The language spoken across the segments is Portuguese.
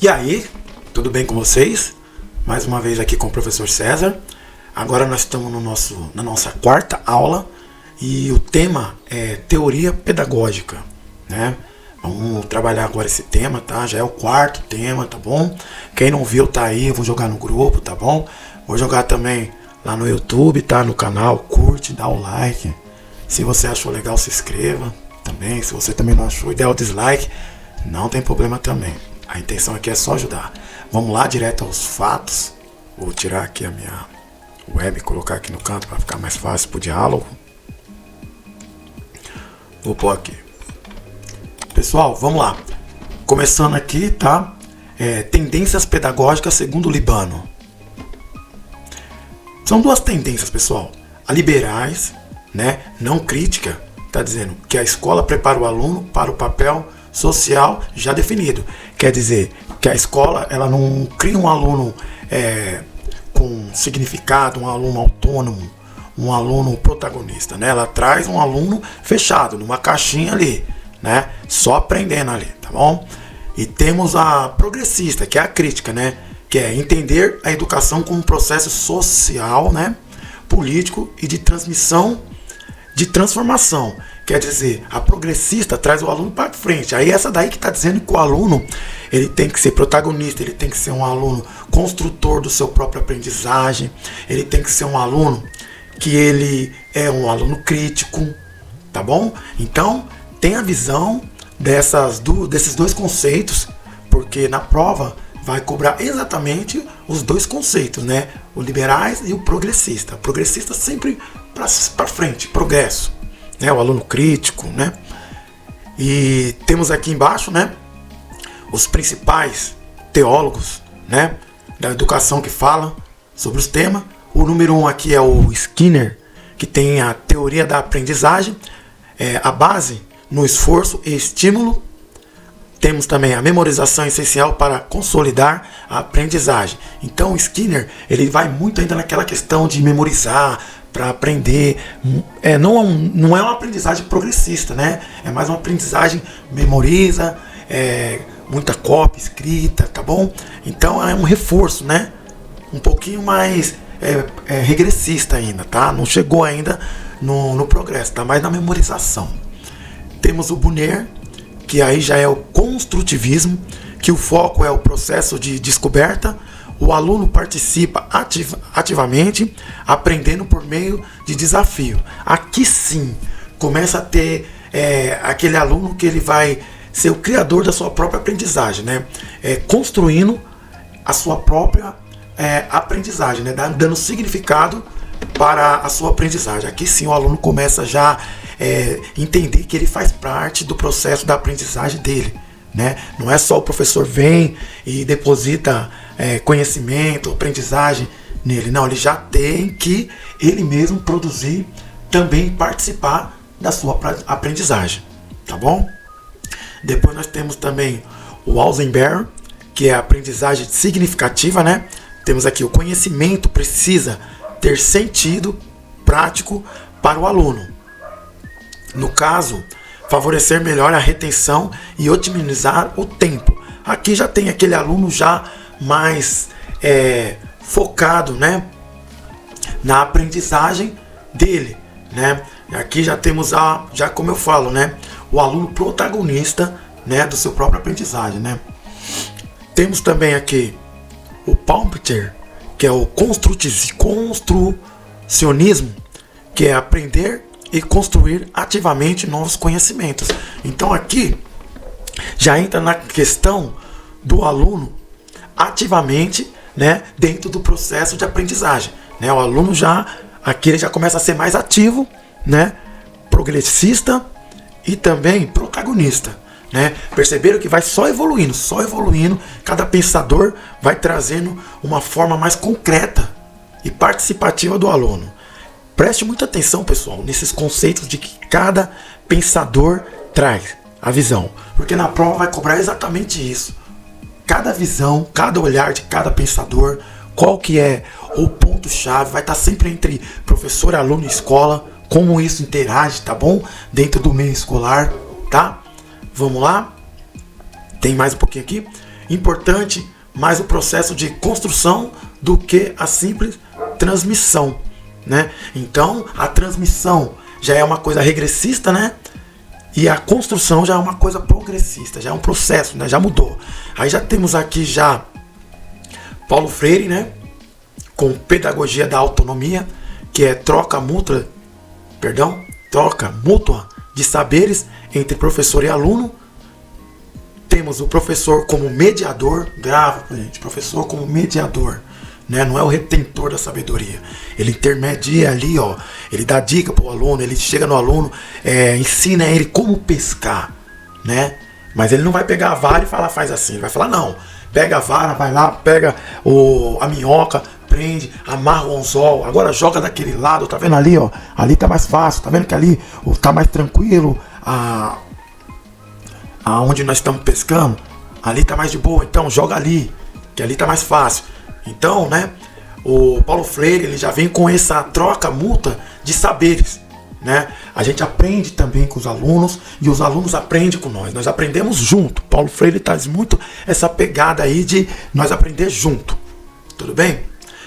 E aí, tudo bem com vocês? Mais uma vez aqui com o professor César. Agora nós estamos na nossa quarta aula e o tema é teoria pedagógica, né? Vamos trabalhar agora esse tema, tá? Já é o quarto tema, tá bom? Quem não viu tá aí, eu vou jogar no grupo, tá bom? Vou jogar também lá no YouTube, tá? No canal, curte, dá o like. Se você achou legal, se inscreva também. Se você também não achou, der o dislike, não tem problema também. A intenção aqui é só ajudar. Vamos lá, direto aos fatos. Vou tirar aqui a minha web e colocar aqui no canto para ficar mais fácil pro diálogo. Vou pôr aqui. Pessoal, vamos lá. Começando aqui, tá? Tendências pedagógicas segundo Libano. São duas tendências, pessoal. A liberais, né? Não crítica, tá dizendo que a escola prepara o aluno para o papel social já definido. Quer dizer que a escola ela não cria um aluno com significado, um aluno autônomo, um aluno protagonista, né? Ela traz um aluno fechado numa caixinha ali, né? Só aprendendo ali, tá bom? E temos a progressista, que é a crítica, né? Que é entender a educação como um processo social, né? Político e de transformação. Quer dizer, a progressista traz o aluno para frente. Aí essa daí que está dizendo que o aluno ele tem que ser protagonista, ele tem que ser um aluno construtor do seu próprio aprendizagem, ele tem que ser um aluno que ele é um aluno crítico, tá bom? Então, tem a visão desses dois conceitos, porque na prova vai cobrar exatamente os dois conceitos, né? O liberais e o progressista. O progressista sempre para frente, progresso, né? O aluno crítico, né? E temos aqui embaixo, né? Os principais teólogos, né? Da educação que falam sobre os temas. O número 1 aqui é o Skinner, que tem a teoria da aprendizagem, a base no esforço e estímulo. Temos também a memorização essencial para consolidar a aprendizagem. Então o Skinner ele vai muito ainda naquela questão de memorizar para aprender. Não é uma aprendizagem progressista, né? É mais uma aprendizagem memoriza, muita cópia escrita, tá bom? Então é um reforço, né? Um pouquinho mais regressista ainda, tá? Não chegou ainda no progresso, tá? Mais na memorização. Temos o Bunner, que aí já é o construtivismo, que o foco é o processo de descoberta. O aluno participa ativamente, aprendendo por meio de desafio. Aqui sim, começa a ter aquele aluno que ele vai ser o criador da sua própria aprendizagem, né? Construindo a sua própria aprendizagem, né? Dando significado para a sua aprendizagem. Aqui sim o aluno começa já entender que ele faz parte do processo da aprendizagem dele, né? Não é só o professor vem e deposita conhecimento, aprendizagem nele. Não, ele já tem que ele mesmo produzir, também participar da sua aprendizagem, tá bom? Depois nós temos também o Ausenberg, que é a aprendizagem significativa, né? Temos aqui o conhecimento precisa ter sentido prático para o aluno. No caso, favorecer melhor a retenção e otimizar o tempo. Aqui já tem aquele aluno já mais focado, né, na aprendizagem dele, né? Aqui já temos já como eu falo, né, o aluno protagonista, né, do seu próprio aprendizagem, né? Temos também aqui o Palmiter, que é o construcionismo, que é aprender e construir ativamente novos conhecimentos. Então aqui já entra na questão do aluno ativamente, né, dentro do processo de aprendizagem, né? O aluno aqui ele já começa a ser mais ativo, né, progressista e também protagonista, né? Perceberam que vai só evoluindo, cada pensador vai trazendo uma forma mais concreta e participativa do aluno. Preste muita atenção, pessoal, nesses conceitos de que cada pensador traz a visão, porque na prova vai cobrar exatamente isso. Cada visão, cada olhar de cada pensador, qual que é o ponto-chave, vai estar sempre entre professor, aluno e escola, como isso interage, tá bom? Dentro do meio escolar, tá? Vamos lá? Tem mais um pouquinho aqui. importante mais o processo de construção do que a simples transmissão, né? Então, a transmissão já é uma coisa regressista, né? E a construção já é uma coisa progressista, já é um processo, né? Já mudou. Aí já temos aqui já Paulo Freire, né? Com pedagogia da autonomia, que é troca mútua de saberes entre professor e aluno. Temos o professor como mediador, grava, gente, professor como mediador, né? Não é o retentor da sabedoria. Ele intermedia ali, ó, ele dá dica para o aluno, ele chega no aluno, ensina ele como pescar, né? Mas ele não vai pegar a vara e falar, faz assim. Ele vai falar, não, pega a vara, vai lá, pega a minhoca, prende, amarra o anzol, agora joga daquele lado, tá vendo ali, ó? Ali tá mais fácil, tá vendo que ali tá mais tranquilo, aonde nós estamos pescando, ali tá mais de boa, então joga ali, que ali tá mais fácil. Então, né, o Paulo Freire, ele já vem com essa troca mútua de saberes, né? A gente aprende também com os alunos e os alunos aprendem com nós aprendemos junto. Paulo Freire traz muito essa pegada aí de nós aprender junto, tudo bem?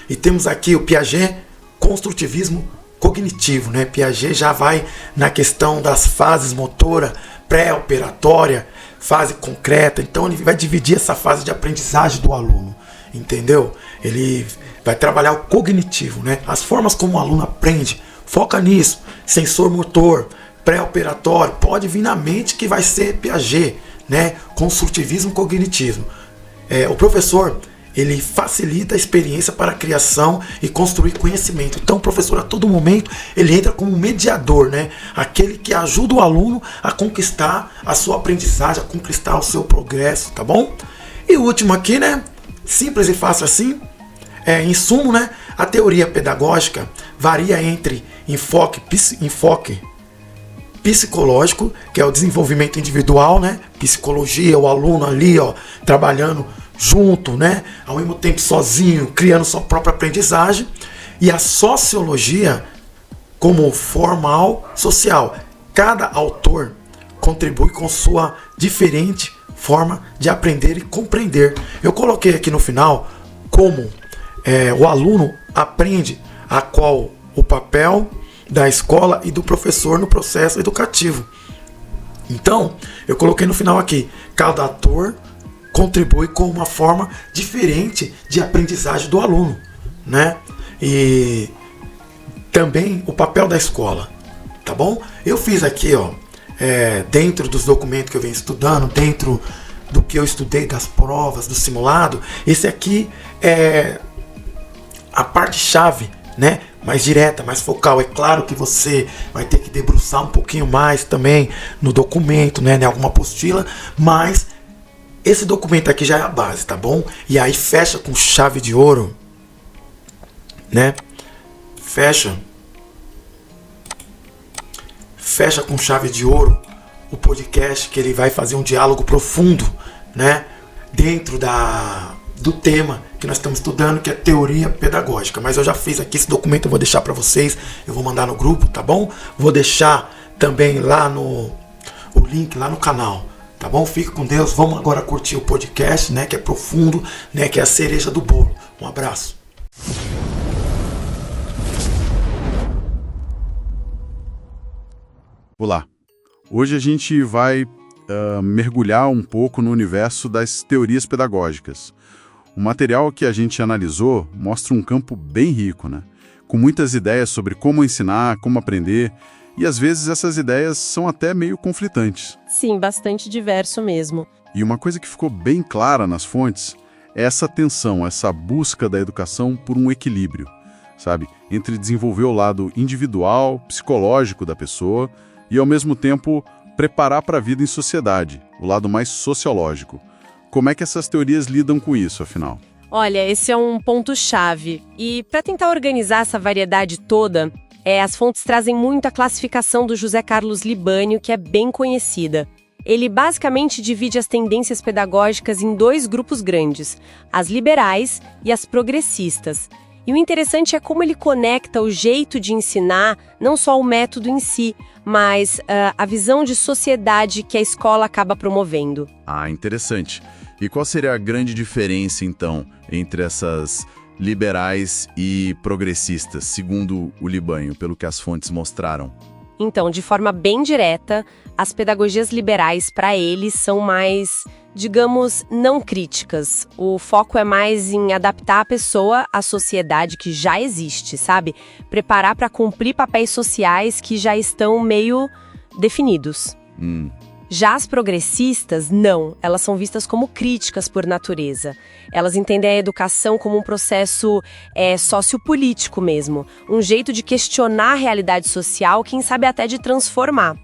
E temos aqui o Piaget, construtivismo cognitivo, né? Piaget já vai na questão das fases motora, pré-operatória, fase concreta. Então ele vai dividir essa fase de aprendizagem do aluno, entendeu? Ele vai trabalhar o cognitivo, né? As formas como o aluno aprende, foca nisso. Sensor motor, pré-operatório, pode vir na mente que vai ser Piaget, né? Construtivismo cognitivo. O professor, ele facilita a experiência para a criação e construir conhecimento. Então o professor a todo momento ele entra como mediador, né? Aquele que ajuda o aluno a conquistar a sua aprendizagem, a conquistar o seu progresso, tá bom? E o último aqui, né? Simples e fácil assim. Em sumo, né? A teoria pedagógica varia entre enfoque psicológico, que é o desenvolvimento individual, né? Psicologia, o aluno ali, ó, trabalhando junto, né? Ao mesmo tempo sozinho, criando sua própria aprendizagem. E a sociologia como formal social. Cada autor contribui com sua diferente forma de aprender e compreender. Eu coloquei aqui no final como o aluno aprende a qual o papel da escola e do professor no processo educativo. Então, eu coloquei no final aqui, cada ator contribui com uma forma diferente de aprendizagem do aluno, né? E também o papel da escola, tá bom? Eu fiz aqui, ó, dentro dos documentos que eu venho estudando, dentro do que eu estudei das provas, do simulado, esse aqui é a parte-chave, né? Mais direta, mais focal. É claro que você vai ter que debruçar um pouquinho mais também no documento, né? Em alguma apostila, mas esse documento aqui já é a base, tá bom? E aí fecha com chave de ouro, né? Fecha com chave de ouro o podcast, que ele vai fazer um diálogo profundo, né? Dentro do tema que nós estamos estudando, que é teoria pedagógica. Mas eu já fiz aqui esse documento, eu vou deixar para vocês, eu vou mandar no grupo, tá bom? Vou deixar também lá o link lá no canal, tá bom? Fique com Deus, vamos agora curtir o podcast, né? Que é profundo, né? Que é a cereja do bolo. Um abraço. Olá, hoje a gente vai mergulhar um pouco no universo das teorias pedagógicas. O material que a gente analisou mostra um campo bem rico, né? Com muitas ideias sobre como ensinar, como aprender, e às vezes essas ideias são até meio conflitantes. Sim, bastante diverso mesmo. E uma coisa que ficou bem clara nas fontes é essa tensão, essa busca da educação por um equilíbrio, sabe? Entre desenvolver o lado individual, psicológico da pessoa e, ao mesmo tempo, preparar para a vida em sociedade, o lado mais sociológico. Como é que essas teorias lidam com isso, afinal? Olha, esse é um ponto-chave. E para tentar organizar essa variedade toda, as fontes trazem muito a classificação do José Carlos Libânio, que é bem conhecida. Ele basicamente divide as tendências pedagógicas em dois grupos grandes, as liberais e as progressistas. E o interessante é como ele conecta o jeito de ensinar, não só o método em si, mas a visão de sociedade que a escola acaba promovendo. Ah, interessante. E qual seria a grande diferença, então, entre essas liberais e progressistas, segundo o Libânio, pelo que as fontes mostraram? Então, de forma bem direta, as pedagogias liberais, para eles, são mais, digamos, não críticas. O foco é mais em adaptar a pessoa à sociedade que já existe, sabe? Preparar para cumprir papéis sociais que já estão meio definidos. Já as progressistas, não. Elas são vistas como críticas por natureza. Elas entendem a educação como um processo sociopolítico mesmo. Um jeito de questionar a realidade social, quem sabe até de transformar.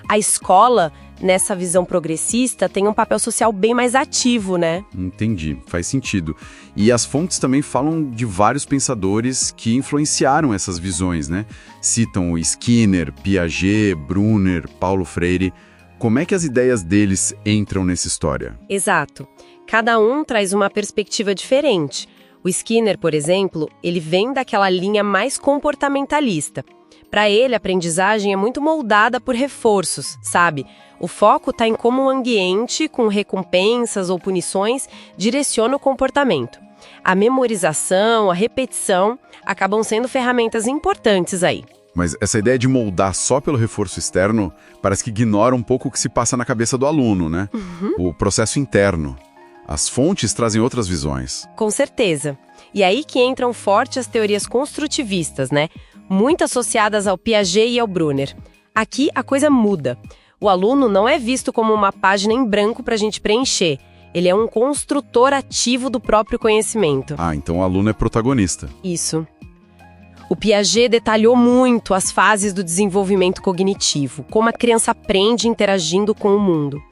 A escola, nessa visão progressista, tem um papel social bem mais ativo, né? Entendi, faz sentido. E as fontes também falam de vários pensadores que influenciaram essas visões, né? Citam o Skinner, Piaget, Brunner, Paulo Freire. Como é que as ideias deles entram nessa história? Exato. Cada um traz uma perspectiva diferente. O Skinner, por exemplo, ele vem daquela linha mais comportamentalista. Para ele, a aprendizagem é muito moldada por reforços, sabe? O foco está em como o ambiente, com recompensas ou punições, direciona o comportamento. A memorização, a repetição, acabam sendo ferramentas importantes aí. Mas essa ideia de moldar só pelo reforço externo parece que ignora um pouco o que se passa na cabeça do aluno, né? O processo interno. As fontes trazem outras visões. Com certeza. E aí que entram fortes as teorias construtivistas, né? Muito associadas ao Piaget e ao Brunner. Aqui a coisa muda. O aluno não é visto como uma página em branco para a gente preencher. Ele é um construtor ativo do próprio conhecimento. Ah, então o aluno é protagonista. Isso. O Piaget detalhou muito as fases do desenvolvimento cognitivo, como a criança aprende interagindo com o mundo.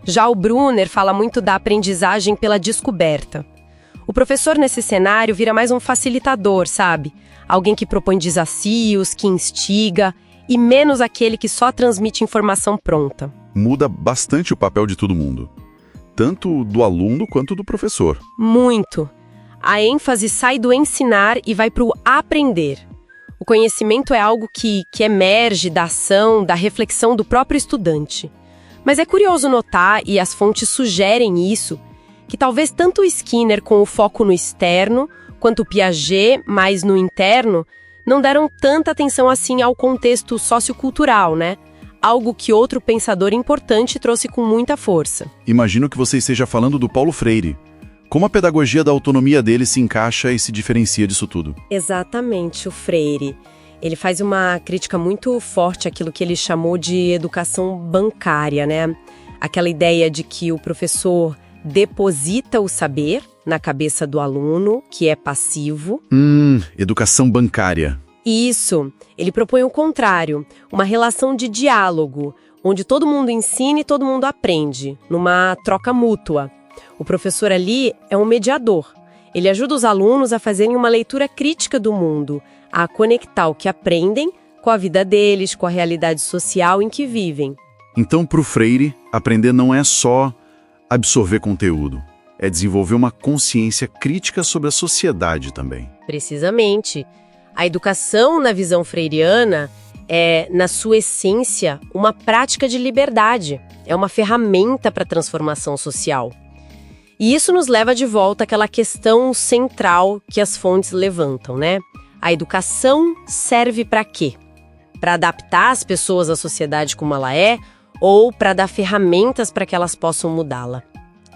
Já o Brunner fala muito da aprendizagem pela descoberta. O professor nesse cenário vira mais um facilitador, sabe? Alguém que propõe desafios, que instiga, e menos aquele que só transmite informação pronta. Muda bastante o papel de todo mundo, tanto do aluno quanto do professor. Muito. A ênfase sai do ensinar e vai para o aprender. O conhecimento é algo que emerge da ação, da reflexão do próprio estudante. Mas é curioso notar, e as fontes sugerem isso, que talvez tanto o Skinner com o foco no externo, quanto o Piaget mais no interno, não deram tanta atenção assim ao contexto sociocultural, né? Algo que outro pensador importante trouxe com muita força. Imagino que você esteja falando do Paulo Freire. Como a pedagogia da autonomia dele se encaixa e se diferencia disso tudo? Exatamente, o Freire. Ele faz uma crítica muito forte àquilo que ele chamou de educação bancária, né? Aquela ideia de que o professor deposita o saber na cabeça do aluno, que é passivo. Educação bancária. Isso. Ele propõe o contrário, uma relação de diálogo, onde todo mundo ensina e todo mundo aprende, numa troca mútua. O professor ali é um mediador. Ele ajuda os alunos a fazerem uma leitura crítica do mundo, a conectar o que aprendem com a vida deles, com a realidade social em que vivem. Então, para o Freire, aprender não é só absorver conteúdo, é desenvolver uma consciência crítica sobre a sociedade também. Precisamente. A educação, na visão freiriana, é, na sua essência, uma prática de liberdade. É uma ferramenta para a transformação social. E isso nos leva de volta àquela questão central que as fontes levantam, né? A educação serve para quê? Para adaptar as pessoas à sociedade como ela é ou para dar ferramentas para que elas possam mudá-la?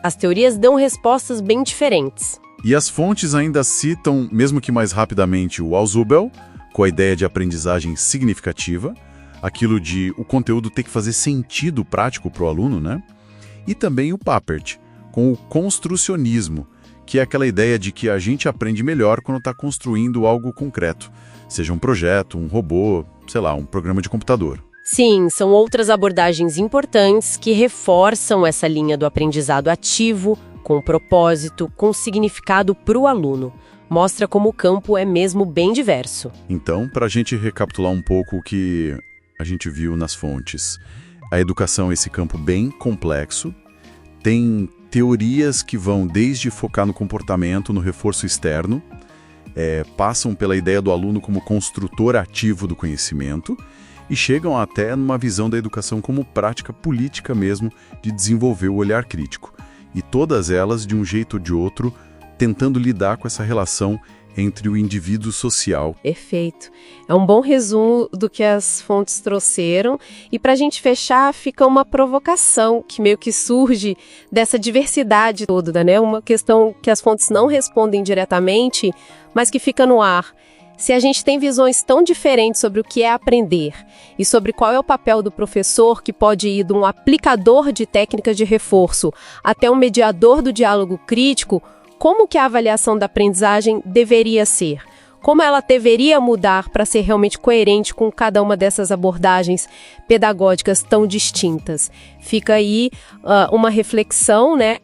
As teorias dão respostas bem diferentes. E as fontes ainda citam, mesmo que mais rapidamente, o Ausubel, com a ideia de aprendizagem significativa, aquilo de o conteúdo ter que fazer sentido prático para o aluno, né? E também o Papert, com o construcionismo, que é aquela ideia de que a gente aprende melhor quando está construindo algo concreto, seja um projeto, um robô, sei lá, um programa de computador. Sim, são outras abordagens importantes que reforçam essa linha do aprendizado ativo, com propósito, com significado para o aluno. Mostra como o campo é mesmo bem diverso. Então, para a gente recapitular um pouco o que a gente viu nas fontes, a educação é esse campo bem complexo, tem teorias que vão desde focar no comportamento, no reforço externo, passam pela ideia do aluno como construtor ativo do conhecimento e chegam até numa visão da educação como prática política mesmo de desenvolver o olhar crítico. e todas elas, de um jeito ou de outro, tentando lidar com essa relação entre o indivíduo social. Perfeito. É um bom resumo do que as fontes trouxeram. E para a gente fechar, fica uma provocação que meio que surge dessa diversidade toda, né? Uma questão que as fontes não respondem diretamente, mas que fica no ar. Se a gente tem visões tão diferentes sobre o que é aprender e sobre qual é o papel do professor, que pode ir de um aplicador de técnicas de reforço até um mediador do diálogo crítico, como que a avaliação da aprendizagem deveria ser? Como ela deveria mudar para ser realmente coerente com cada uma dessas abordagens pedagógicas tão distintas? Fica aí uma reflexão, né?